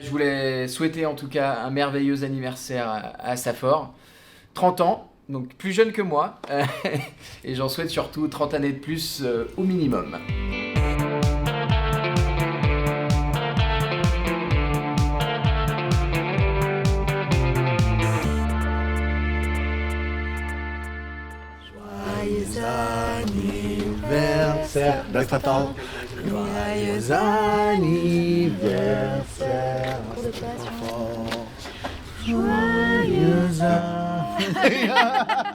Je voulais souhaiter en tout cas un merveilleux anniversaire à Stafford. 30 ans, donc plus jeune que moi. Et j'en souhaite surtout 30 années de plus au minimum. Joyeux anniversaire d'Astafford. Joyeux anniversaire d'Astafford. Joyeux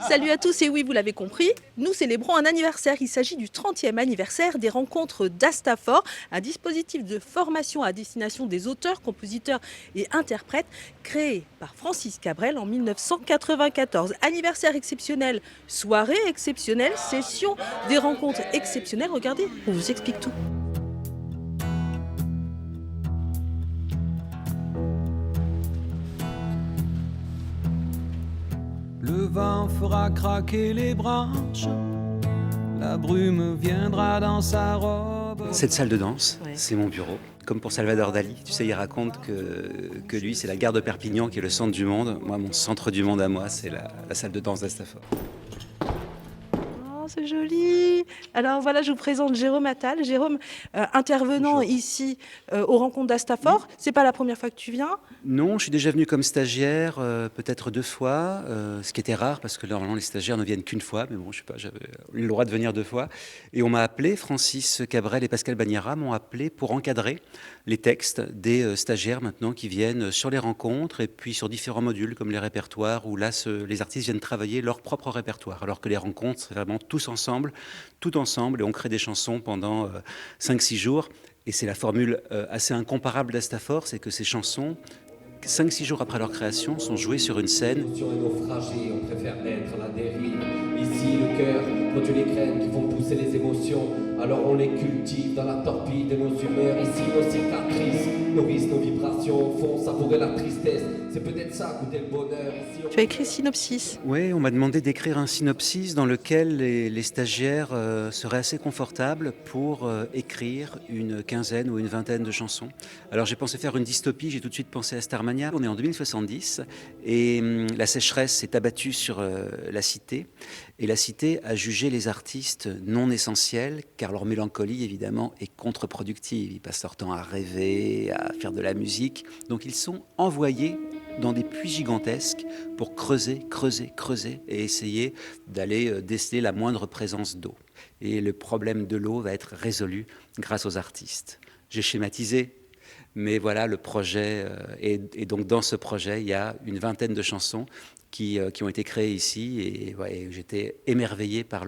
Salut à tous et oui, vous l'avez compris, nous célébrons un anniversaire. Il s'agit du 30e anniversaire des rencontres d'Astafford, un dispositif de formation à destination des auteurs, compositeurs et interprètes créé par Francis Cabrel en 1994. Anniversaire exceptionnel, soirée exceptionnelle, session, des rencontres exceptionnelles. Regardez, on vous explique tout. Le vent fera craquer les branches, la brume viendra dans sa robe. Cette salle de danse, Ouais. c'est mon bureau. Comme pour Salvador Dali, tu sais, il raconte que lui, c'est la gare de Perpignan qui est le centre du monde. Moi, mon centre du monde à moi, c'est la salle de danse d'Astafford. Oh, c'est joli. Alors voilà, je vous présente Jérôme Attal. Jérôme, intervenant Bonjour. ici aux rencontres d'Astafford. C'est pas la première fois que tu viens. Non, je suis déjà venu comme stagiaire, peut-être 2 fois, ce qui était rare parce que normalement les stagiaires ne viennent qu'une fois, mais bon, je sais pas, j'avais eu le droit de venir 2 fois. Et on m'a appelé, Francis Cabrel et Pascal Bagnara m'ont appelé pour encadrer les textes des stagiaires maintenant qui viennent sur les rencontres et puis sur différents modules comme les répertoires où là les artistes viennent travailler leur propre répertoire, alors que les rencontres c'est vraiment tous ensemble, tout ensemble, et on crée des chansons pendant 5-6 jours. Et c'est la formule assez incomparable d'Astafford, c'est que ces chansons 5-6 jours après leur création, sont joués sur une scène. L'émotion est naufragée, on préfère être à la dérive. Ici, le cœur produit les graines qui font pousser les émotions. Alors on les cultive dans la torpille de nos humeurs. Ici, nos cicatrices nourrissent nos vibrations. Au fond, savourer la tristesse, c'est peut-être ça, goûter le bonheur. Ici, Tu as écrit synopsis. Oui, on m'a demandé d'écrire un synopsis dans lequel les stagiaires seraient assez confortables pour écrire une quinzaine ou une vingtaine de chansons. Alors j'ai pensé faire une dystopie, j'ai tout de suite pensé à Starmania. On est en 2070 et la sécheresse s'est abattue sur la cité. Et la cité a jugé les artistes non essentiels, car leur mélancolie, évidemment, est contre-productive. Ils passent leur temps à rêver, à faire de la musique. Donc ils sont envoyés dans des puits gigantesques pour creuser et essayer d'aller déceler la moindre présence d'eau. Et le problème de l'eau va être résolu grâce aux artistes. J'ai schématisé, mais voilà le projet. Et donc dans ce projet, il y a une vingtaine de chansons qui ont été créées ici. Et ouais, j'étais émerveillé par,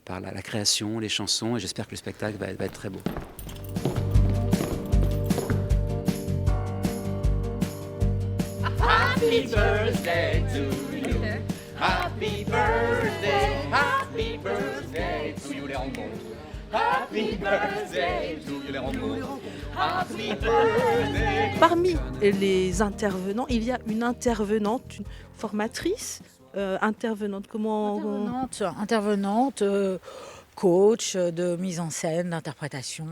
par la création, les chansons. Et j'espère que le spectacle va être très beau. Happy birthday to you. Happy birthday to you les rencontres. Happy birthday to you les rencontres. Happy birthday. Parmi les intervenants, il y a une intervenante, une formatrice, intervenante. Comment Intervenante, coach de mise en scène, d'interprétation.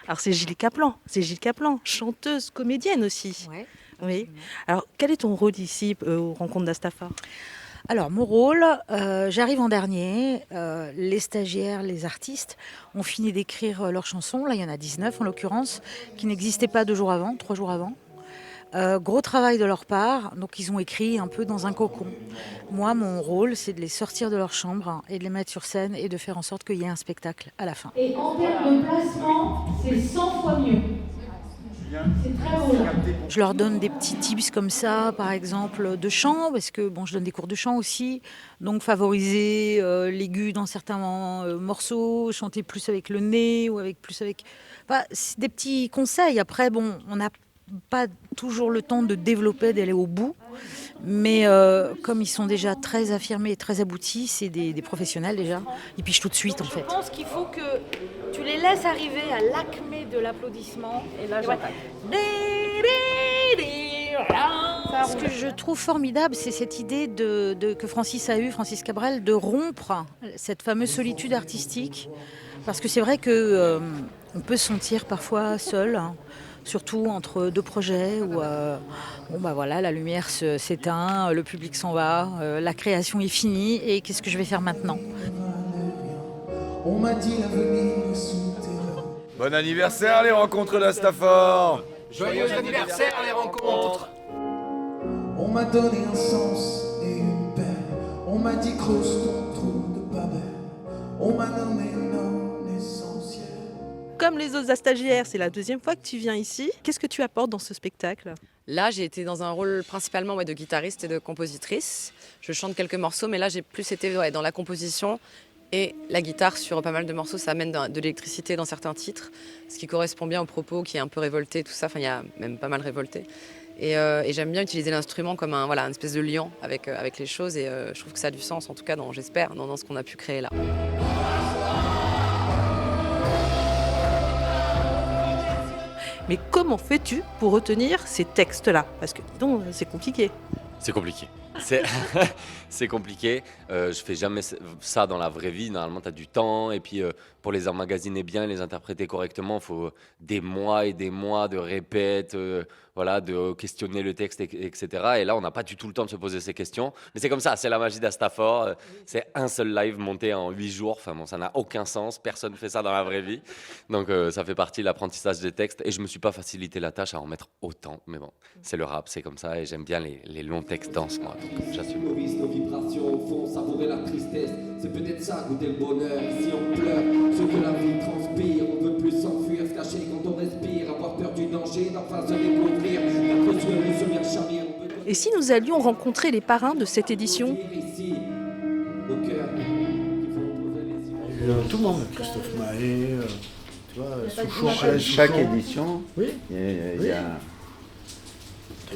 Alors c'est Gilles Caplan. C'est Gilles Caplan, chanteuse, comédienne aussi. Ouais. Oui. Alors quel est ton rôle ici aux rencontres d'Astafford? Alors mon rôle, j'arrive en dernier. Les stagiaires, les artistes ont fini d'écrire leurs chansons. Là, il y en a 19 en l'occurrence, qui n'existaient pas 2 jours avant, 3 jours avant. Gros travail de leur part, donc ils ont écrit un peu dans un cocon. Moi, mon rôle, c'est de les sortir de leur chambre et de les mettre sur scène et de faire en sorte qu'il y ait un spectacle à la fin. Et en termes de placement, c'est 100 fois mieux. C'est très beau là. Je leur donne des petits tips comme ça, par exemple de chant, parce que bon, je donne des cours de chant aussi. Donc favoriser l'aigu dans certains morceaux, chanter plus avec le nez ou avec plus avec. Enfin, c'est des petits conseils. Après, bon, on n'a pas toujours le temps de développer, d'aller au bout. Mais comme ils sont déjà très affirmés et très aboutis, c'est des professionnels déjà. Ils pichent tout de suite en fait. Je pense qu'il faut que tu les laisses arriver à l'acmé de l'applaudissement. Et là, j'attaque. Ce que je trouve formidable, c'est cette idée que Francis Cabrel, de rompre cette fameuse solitude artistique. Parce que c'est vrai qu'on peut se sentir parfois seul, hein, surtout entre deux projets où la lumière s'éteint, le public s'en va, la création est finie et qu'est-ce que je vais faire maintenant ? On m'a dit l'avenir souterrain. Bon anniversaire les rencontres d'Astafor. Joyeux anniversaire les rencontres. On m'a donné un sens et une paix. On m'a dit creuse ton trou de Babel. On m'a nommé non essentiel. Comme les autres stagiaires, c'est la deuxième fois que tu viens ici. Qu'est-ce que tu apportes dans ce spectacle ? Là, j'ai été dans un rôle principalement de guitariste et de compositrice. Je chante quelques morceaux, mais là, j'ai plus été dans la composition et la guitare sur pas mal de morceaux. Ça amène de l'électricité dans certains titres, ce qui correspond bien au propos qui est un peu révolté, tout ça. Enfin, il y a même pas mal révolté. Et j'aime bien utiliser l'instrument comme une espèce de lien avec les choses. Et je trouve que ça a du sens, en tout cas, j'espère, dans ce qu'on a pu créer là. Mais comment fais-tu pour retenir ces textes-là ? Parce que donc, c'est compliqué. C'est compliqué. C'est compliqué. Je fais jamais ça dans la vraie vie. Normalement, tu as du temps. Et puis, pour les emmagasiner bien, les interpréter correctement, il faut des mois et des mois de répète, de questionner le texte, etc. Et là, on n'a pas du tout le temps de se poser ces questions. Mais c'est comme ça, c'est la magie d'Astafor. C'est un seul live monté en 8 jours. Enfin bon, ça n'a aucun sens. Personne ne fait ça dans la vraie vie. Donc, ça fait partie de l'apprentissage des textes. Et je ne me suis pas facilité la tâche à en mettre autant. Mais bon, c'est le rap, c'est comme ça. Et j'aime bien les longs textes denses, moi. Donc, j'assume. Nos vibrations au fond, savourer la tristesse. C'est peut-être ça, goûter le bonheur. Ici, on pleure. Ce que la vie transpire. On veut plus s'enfuir, se cacher quand on respire. Avoir peur du danger, d'en face de découvrir. Et si nous allions rencontrer les parrains de cette édition ? Tout le monde, Christophe Mahé, tu vois, chaque édition, oui. il y a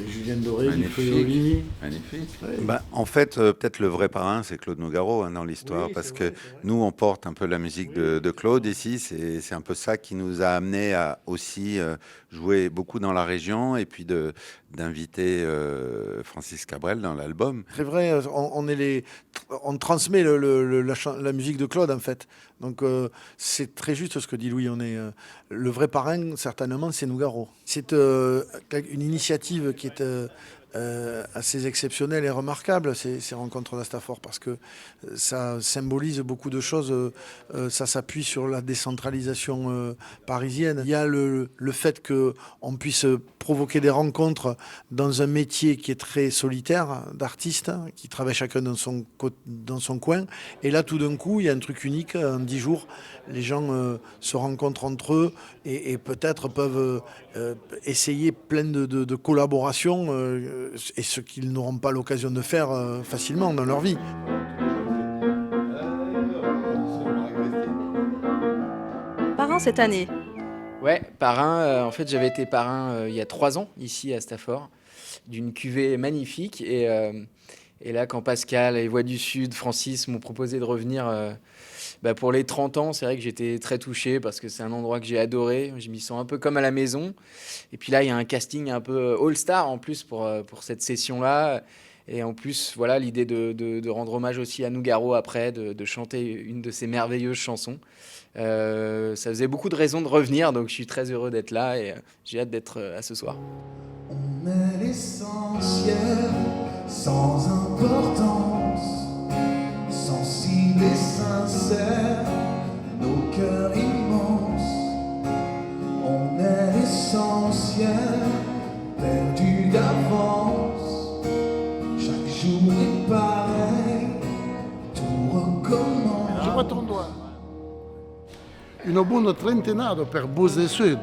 Julien Doré, qui fait Olivier. Magnifique. Ouais. En fait, peut-être le vrai parrain, c'est Claude Nougaro dans l'histoire, parce que nous, on porte un peu la musique de Claude ici. C'est un peu ça qui nous a amené à aussi jouer beaucoup dans la région et puis d'inviter Francis Cabrel dans l'album. C'est vrai, on transmet la musique de Claude, en fait. Donc, c'est très juste ce que dit Louis. Le vrai parrain, certainement, c'est Nougaro. C'est une initiative qui est assez exceptionnelle et remarquable, ces rencontres d'Astafor, parce que ça symbolise beaucoup de choses. Ça s'appuie sur la décentralisation parisienne. Il y a le fait qu'on puisse provoquer des rencontres dans un métier qui est très solitaire, d'artistes, qui travaillent chacun dans son coin. Et là, tout d'un coup, il y a un truc unique. En 10 jours, les gens se rencontrent entre eux et peut-être peuvent essayer plein de collaborations et ce qu'ils n'auront pas l'occasion de faire facilement dans leur vie. Parrain cette année ? Ouais, parrain. En fait, j'avais été parrain il y a 3 ans, ici à Stafford, d'une cuvée magnifique. Et là, quand Pascal et Voix du Sud, Francis m'ont proposé de revenir pour les 30 ans, c'est vrai que j'étais très touché parce que c'est un endroit que j'ai adoré. Je m'y sens un peu comme à la maison. Et puis là, il y a un casting un peu all-star en plus pour cette session-là. Et en plus, voilà, l'idée de rendre hommage aussi à Nougaro après, de chanter une de ses merveilleuses chansons. Ça faisait beaucoup de raisons de revenir, donc je suis très heureux d'être là et j'ai hâte d'être à ce soir. On est l'essentiel, sans importance, sensible et sincère, nos cœurs immenses. On est l'essentiel, perdu d'avance, chaque jour est pareil, tout recommence. Je vois ton doigt. Une bonne trentaine per Bose Sud.